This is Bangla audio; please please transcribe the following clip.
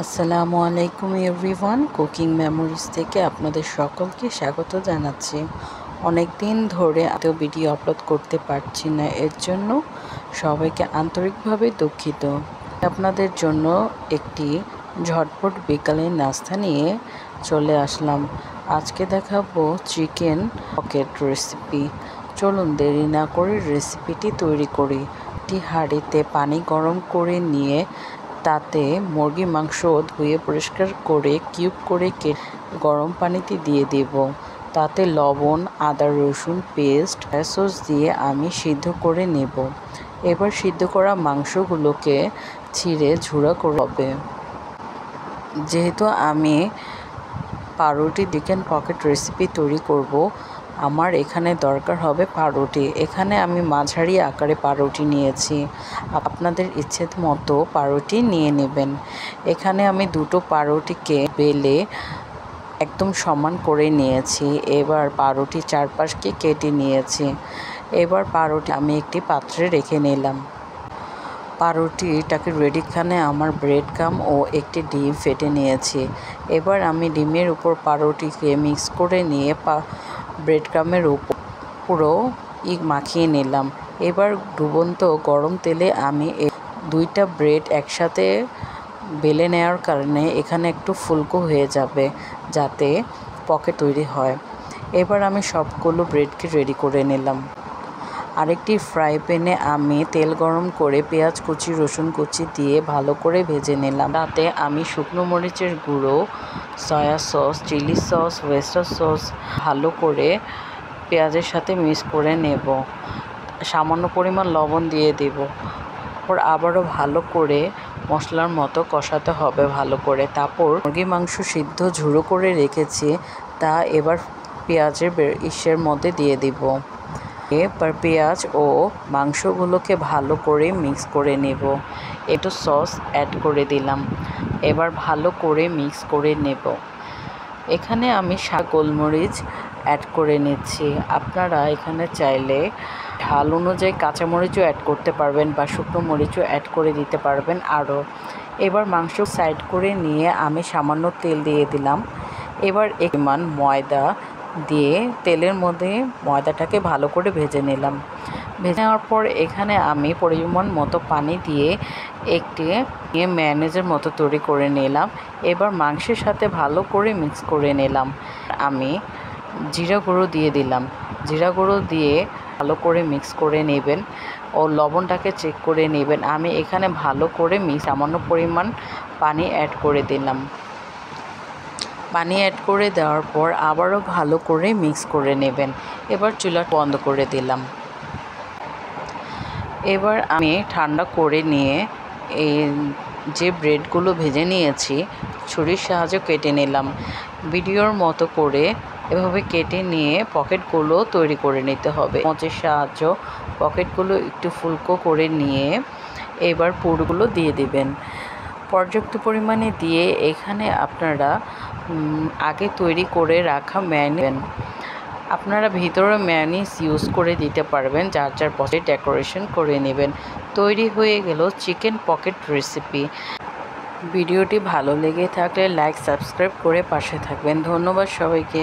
আসসালামু আলাইকুম এভরিওয়ান, কুকিং মেমোরিজ থেকে আপনাদের সকলকে স্বাগত জানাচ্ছি। অনেক দিন ধরে ভিডিও আপলোড করতে পারছি না, এর জন্য সবাইকে আন্তরিকভাবে দুঃখিত। আপনাদের জন্য একটি ঝটপট বিকালের নাস্তা নিয়ে চলে আসলাম। আজকে দেখাবো চিকেন পকেট রেসিপি। চলুন দেরি না করে রেসিপিটি তৈরি করি। একটি হাঁড়িতে পানি গরম করে নিয়ে তাতে মুরগি মাংস ধুয়ে পরিষ্কার করে কিউব করে কেটে গরম পানিতে দিয়ে দেব। তাতে লবণ, আদা রসুন পেস্ট, সস দিয়ে আমি সিদ্ধ করে নেব। এবার সিদ্ধ করা মাংসগুলোকে ছিঁড়ে ঝুড়া করে হবে। যেহেতু আমি পাউরুটি চিকেন পকেট রেসিপি তৈরি করব, আমার এখানে দরকার হবে পাউরুটি। এখানে আমি মাঝারি আকারে পাউরুটি নিয়েছি, আপনাদের ইচ্ছে মতো পাউরুটি নিয়ে নেবেন। এখানে আমি দুটো পাউরুটিকে বেলে একদম সমান করে নিয়েছি। এবার পাউরুটির চারপাশকে কেটে নিয়েছি। এবার পাউরুটি আমি একটি পাত্রে রেখে নিলাম। পাউরুটিটাকে রেডিখানে আমার ব্রেড গাম ও একটি ডিম ফেটে নিয়েছি। এবার আমি ডিমের উপর পাউরুটিকে মিক্স করে নিয়ে ব্রেড গামের উপর পুরো মাখিয়ে নিলাম। এবার ডুবন্ত গরম তেলে আমি দুইটা ব্রেড একসাথে বেলে নেওয়ার কারণে এখানে একটু ফুলকো হয়ে যাবে, যাতে পকেট তৈরি হয়। এবার আমি সবগুলো ব্রেডকে রেডি করে নিলাম। আরেকটি ফ্রাই প্যানে আমি তেল গরম করে পেঁয়াজ কুচি, রসুন কুচি দিয়ে ভালো করে ভেজে নিলাম। তাতে আমি শুকনো মরিচের গুঁড়ো, soya sauce, chilli sauce, oyster sauce ভালো করে পেঁয়াজের সাথে মিক্স করে নেব। সামান্য পরিমাণ লবণ দিয়ে দেব। তারপর আবারও ভালো করে মশলার মতো কষাতে হবে ভালো করে। তারপর মুরগি মাংস সিদ্ধ ঝুড়ো করে রেখেছি, তা এবার পেঁয়াজের ইসের মধ্যে দিয়ে দিব। এবার পেঁয়াজ ও মাংসগুলোকে ভালো করে মিক্স করে নেব। একটু সস অ্যাড করে দিলাম। এবার ভালো করে মিক্স করে নেব। এখানে আমি গোলমরিচ অ্যাড করে নিচ্ছি। আপনারা এখানে চাইলে ঝাল অনুযায়ী কাঁচামরিচও অ্যাড করতে পারবেন বা শুকনো মরিচও অ্যাড করে দিতে পারবেন আরও। এবার মাংস সাইড করে নিয়ে আমি সামান্য তেল দিয়ে দিলাম। এবার পরিমাণ ময়দা দিয়ে তেলের মধ্যে ময়দাটাকে ভালো করে ভেজে নিলাম। ভেজে নেওয়ার পর এখানে আমি পরিমাণ মতো পানি দিয়ে একটি ম্যায়োনেজের মতো তৈরি করে নিলাম। এবার মাংসের সাথে ভালো করে মিক্স করে নিলাম। আমি জিরা গুঁড়ো দিয়ে দিলাম। জিরা গুঁড়ো দিয়ে ভালো করে মিক্স করে নেবেন ও লবণটাকে চেক করে নেবেন। আমি এখানে ভালো করে সামান্য পরিমাণ পানি অ্যাড করে দিলাম। পানি অ্যাড করে দেওয়ার পর আবারও ভালো করে মিক্স করে নেবেন। এবার চুলা বন্ধ করে দিলাম। এবার আমি ঠান্ডা করে নিয়ে এই যে ব্রেডগুলো ভেজে নিয়েছি ছুরির সাহায্যে কেটে নিলাম। ভিডিওর মতো করে এভাবে কেটে নিয়ে পকেটগুলো তৈরি করে নিতে হবে। চামচের সাহায্য পকেটগুলো একটু ফুলকো করে নিয়ে এবার পুরগুলো দিয়ে দিবেন। পর্যাপ্ত পরিমাণে দিয়ে এখানে আপনারা আগে তৈরি করে রাখা ম্যায়োনিজ, আপনারা ভিতরে ম্যায়োনিজ ইউজ করে দিতে পারবেন, যার যার পছন্দের ডেকোরেশন করে নেবেন। তৈরি হয়ে গেল চিকেন পকেট রেসিপি। ভিডিওটি ভালো লেগে থাকলে লাইক, সাবস্ক্রাইব করে পাশে থাকবেন। ধন্যবাদ সবাইকে।